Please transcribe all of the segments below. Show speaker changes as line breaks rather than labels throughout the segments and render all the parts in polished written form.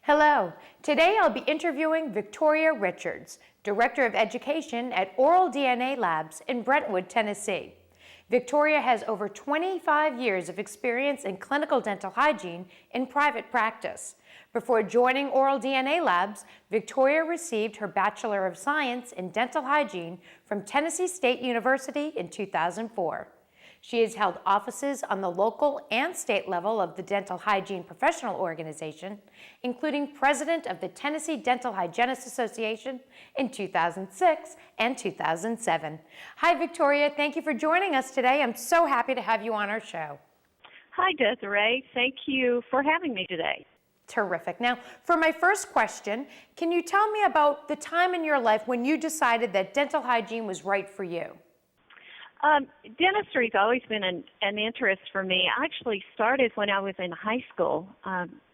Hello. Today I'll be interviewing Victoria Richards, Director of Education at Oral DNA Labs in Brentwood, Tennessee. Victoria has over 25 years of experience in clinical dental hygiene in private practice. Before joining Oral DNA Labs, Victoria received her Bachelor of Science in Dental Hygiene from Tennessee State University in 2004. She has held offices on the local and state level of the Dental Hygiene Professional Organization, including President of the Tennessee Dental Hygienists Association in 2006 and 2007. Hi, Victoria. Thank you for joining us today. I'm so happy to have you on our show.
Hi, Desiree. Thank you for having me today.
Terrific. Now, for my first question, can you tell me about the time in your life when you decided that dental hygiene was right for you?
Dentistry's always been an interest for me. I actually started when I was in high school.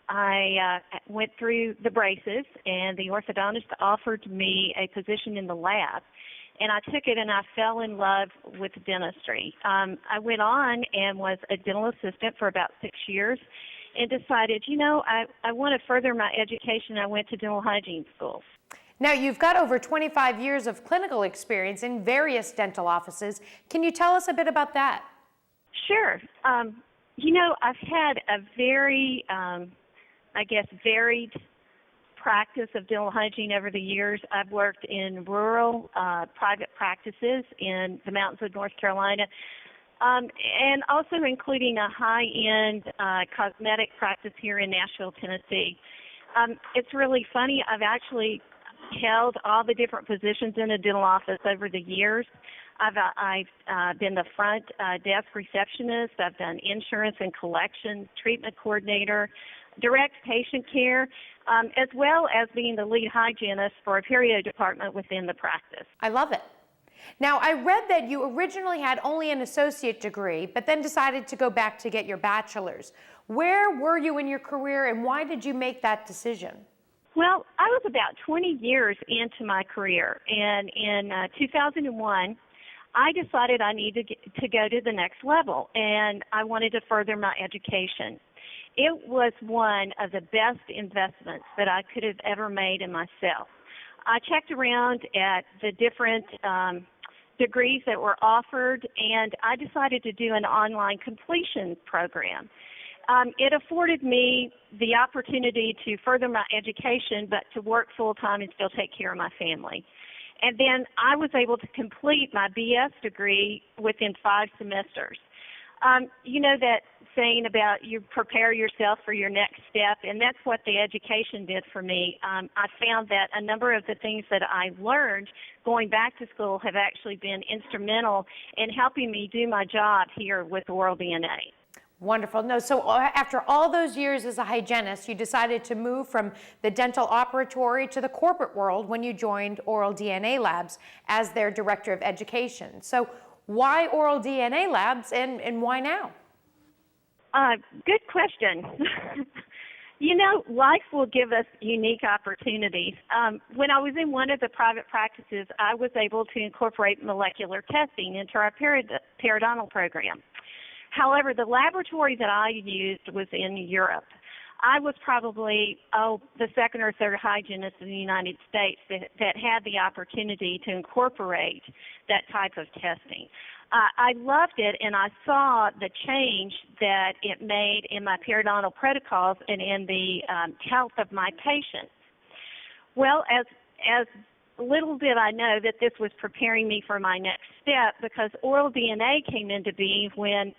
I went through the braces, and the orthodontist offered me a position in the lab. And I took it, and I fell in love with dentistry. I went on and was a dental assistant for about 6 years and decided, I want to further my education. I went to dental hygiene school.
Now, you've got over 25 years of clinical experience in various dental offices. Can you tell us a bit about that?
Sure. I've had a very, varied practice of dental hygiene over the years. I've worked in rural private practices in the mountains of North Carolina, and also including a high-end cosmetic practice here in Nashville, Tennessee. It's really funny. I've actually held all the different positions in a dental office over the years. I've been the front desk receptionist. I've done insurance and collections, treatment coordinator, direct patient care, as well as being the lead hygienist for a perio department within the practice.
I love it. Now, I read that you originally had only an associate degree, but then decided to go back to get your bachelor's. Where were you in your career, and why did you make that decision?
Well, I was about 20 years into my career, and in 2001, I decided I needed to go to the next level, and I wanted to further my education. It was one of the best investments that I could have ever made in myself. I checked around at the different degrees that were offered, and I decided to do an online completion program. It afforded me the opportunity to further my education, but to work full-time and still take care of my family. And then I was able to complete my BS degree within 5 semesters. You know that saying about you prepare yourself for your next step, and that's what the education did for me. I found that a number of the things that I learned going back to school have actually been instrumental in helping me do my job here with Oral DNA.
Wonderful. No, so after all those years as a hygienist, you decided to move from the dental operatory to the corporate world when you joined Oral DNA Labs as their Director of Education. So why Oral DNA Labs and why now?
Good question. Life will give us unique opportunities. When I was in one of the private practices, I was able to incorporate molecular testing into our periodontal program. However, the laboratory that I used was in Europe. I was probably, the second or third hygienist in the United States that had the opportunity to incorporate that type of testing. I loved it, and I saw the change that it made in my periodontal protocols and in the health of my patients. Well, as little did I know that this was preparing me for my next step, because Oral DNA came into being when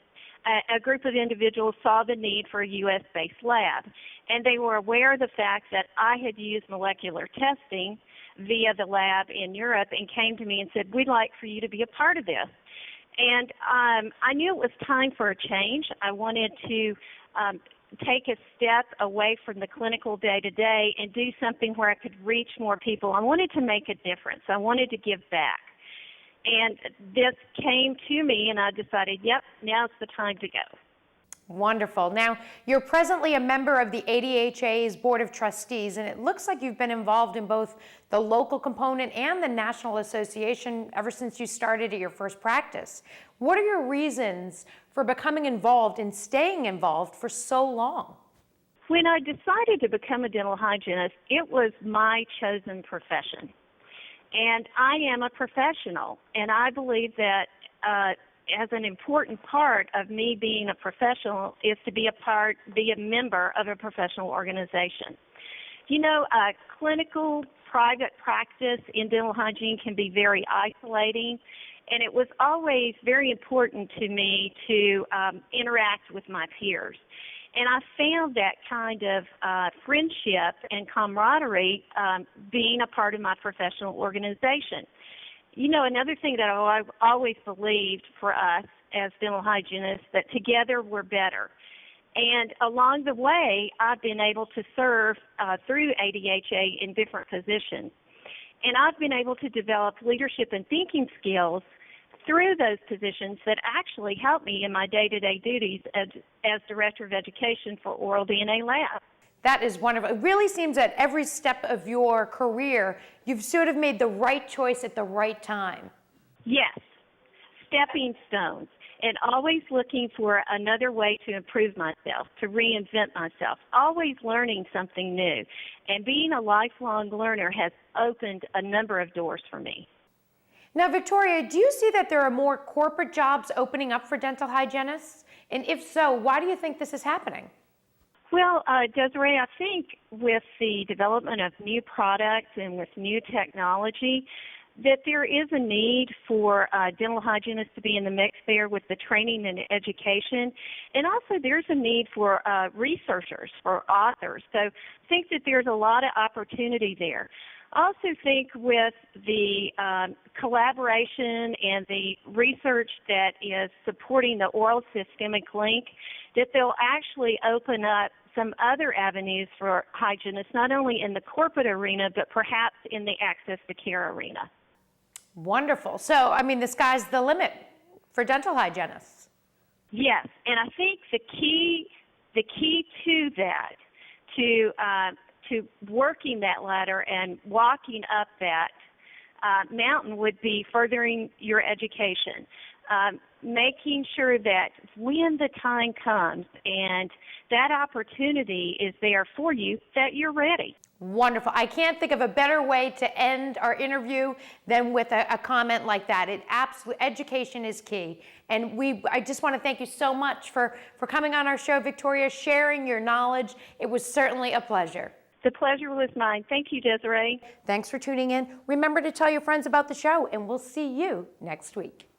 a group of individuals saw the need for a U.S.-based lab, and they were aware of the fact that I had used molecular testing via the lab in Europe and came to me and said, "We'd like for you to be a part of this." And I knew it was time for a change. I wanted to take a step away from the clinical day-to-day and do something where I could reach more people. I wanted to make a difference. I wanted to give back. And this came to me, and I decided, yep, now's the time to go.
Wonderful. Now, you're presently a member of the ADHA's Board of Trustees, and it looks like you've been involved in both the local component and the National Association ever since you started at your first practice. What are your reasons for becoming involved and staying involved for so long?
When I decided to become a dental hygienist, it was my chosen profession. And I am a professional, and I believe that as an important part of me being a professional is to be a member of a professional organization. You know, clinical private practice in dental hygiene can be very isolating, and it was always very important to me to interact with my peers. And I found that kind of friendship and camaraderie being a part of my professional organization. You know, another thing that I've always believed for us as dental hygienists, that together we're better. And along the way, I've been able to serve through ADHA in different positions. And I've been able to develop leadership and thinking skills through those positions that actually help me in my day-to-day duties as Director of Education for Oral DNA Lab.
That is wonderful. It really seems that every step of your career, you've sort of made the right choice at the right time.
Yes, stepping stones, and always looking for another way to improve myself, to reinvent myself, always learning something new. And being a lifelong learner has opened a number of doors for me.
Now, Victoria, do you see that there are more corporate jobs opening up for dental hygienists? And if so, why do you think this is happening?
Well, Desiree, I think with the development of new products and with new technology, that there is a need for dental hygienists to be in the mix there with the training and education. And also there's a need for researchers, for authors. So I think that there's a lot of opportunity there. I also think with the collaboration and the research that is supporting the oral systemic link, that they'll actually open up some other avenues for hygienists, not only in the corporate arena, but perhaps in the access to care arena.
Wonderful. So, I mean, the sky's the limit for dental hygienists.
Yes, and I think the key to that, to working that ladder and walking up that mountain would be furthering your education, making sure that when the time comes and that opportunity is there for you, that you're ready.
Wonderful. I can't think of a better way to end our interview than with a comment like that. Education is key. And I just want to thank you so much for coming on our show, Victoria, sharing your knowledge. It was certainly a pleasure.
The pleasure was mine. Thank you, Desiree.
Thanks for tuning in. Remember to tell your friends about the show, and we'll see you next week.